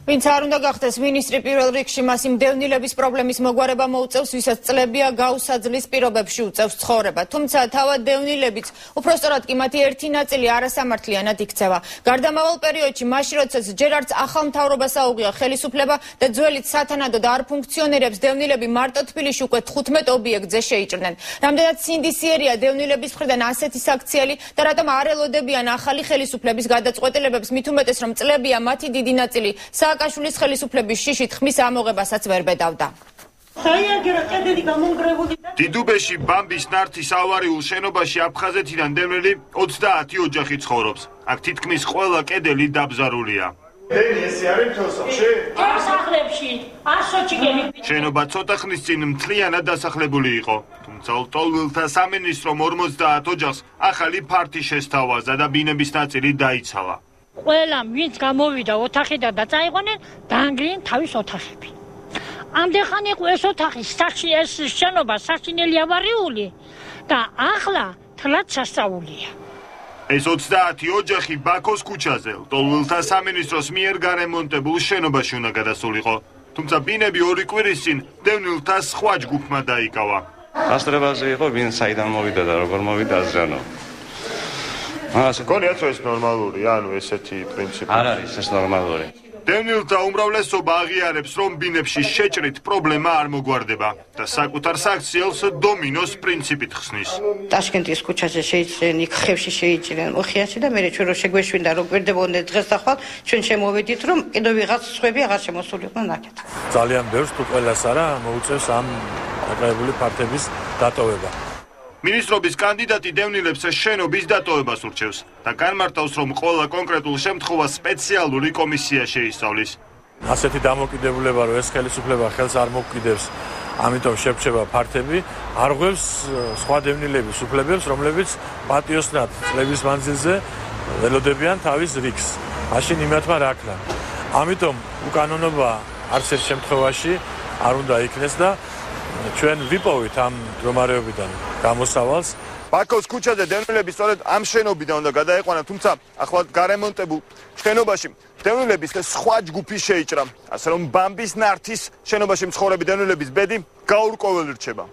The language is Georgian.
ვინც არ უნდა გახდეს მინისტრი პირველ რიგში მას იმ დევნილების პრობლემის მოგვარება მოუწევს, ვისაც წლებია გაუსაძლის პირობებში უწევს ცხოვრება. თუმცა თავად დევნილებიც, უпростоრად კი მათი ერთი ნაწილი არასამართლიანად იქცევა. გარდამავალ პერიოდში, მაშინ როდესაც ჯერ არც ახალ მთავრობას აუღია ხელისუფლება და ძველით სათანადოდ არ ფუნქციონირებს, დევნილები მარტო თბილისში უკვე 15 ობიექტზე შეიჭრნენ. რამდენად სინდისიერია დევნილების მხრიდან ასეთი საქციელი და რატომ არ ელოდებიან ახალი ხელისუფლების გადაწყვეტილებებს, მით უმეტეს რომ წლებია მათი დიდი ნაწილი სააკაშვილის ხელისუფლების შიშით ხმის ამოღებასაც ვერ ბედავდა. დიდუბეში ბამბის ნართის ავარიულ შენობაში აფხაზეთიდან დევნილი 20 ოჯახი ცხოვრობს. აქ თითქმის ყველა კედელი დაბზარულია. შენობა ცოტა ხნის წინ მთლიანად დასახლებული იყო. თუმცა ლტოლვილთა სამინისტრომ 50 ოჯახს ახალი ფართი შესთავაზა და ბინების ნაწილი დაიცალა. ყველა ვინც გამოვიდა ოთახიდან და წაიყვნენ, დაანგრიენ თავის ოთახები. ამდენ იყო ეს ოთახი, ეს შენობა საშინელი ავარიული და ახლა თლად სასწაულია. ეს 20 ოჯახი ბაქოს ქუჩაზე, ლტოლვილთა სამინისტროს მიერ გარემონტებულ შენობაში უნდა გადასულიყო. თუმცა ბინები 2 კვირის წინ დევნილთა სხვა ჯგუფმა დაიკავა. ასტრებაზე იყო ვინ საიდან მოვიდა და როგორ მოვიდა ზრანო. გონიათ რომ ეს ნორმალურია, ანუ ესეთი პრინციპი. არ არის ეს ნორმალური. დევნილთა უმრავლესობა აღიარებს, რომ ბინებში შეჭრით პრობლემა არ მოგვარდება და საკუთარ საქციელს დომინოს პრინციპით ხსნის. ტაშკენტის ქუჩაზე შეიჭრნენ, იქ ხევში შეიჭრნენ, მოხიაში და მე ჩვენ რო შეგვეშვინდა რომ გვერდებოდნენ დღეს ახალ, ჩვენ შემოვედით რომ კიდევ ვიღაც სხვები აღარ შემოსულიყვნენ აქეთ. ძალიან ბევრს თუ ყველას არა მოუწევს ამ დაკავებული ფართების დატოვება. მინისტრობის კანდიდატი დევნილებს შენობის დატოვებას ურჩევს და განმარტავს, რომ ყველა კონკრეტულ შემთხვევას სპეციალური კომისია შეისწავლის. ასეთი დამოკიდებულება, რომ ეს ხელისუფლება ხელს არ მოკიდებს, ამიტომ შებრჩება ფართები, არ ღვევს სხვა დევნილების უფლებებს, რომლებიც პატიოსნად წლების მანძილზე ველოდებიან თავის რიგს. მაშინ იმათმა რა ქნა. ამიტომ უკანონობა არც ერთ შემთხვევაში არ უნდა იქნეს და ჩვენ ვიპოვით ამ მდგომარეობიდან გამოსავალს. ბაქოს ქუჩაზე დევნილები სწორედ ამ შენობიდან უნდა გადაეყვანათ, თუმცა ახლად გარემონტებულ შენობაში დევნილების სხვა ჯგუფი შეიჭრა. ასე რომ ბამბის ნართის შენობაში მცხოვრები დევნილების ბედი გაურკვეველი რჩება.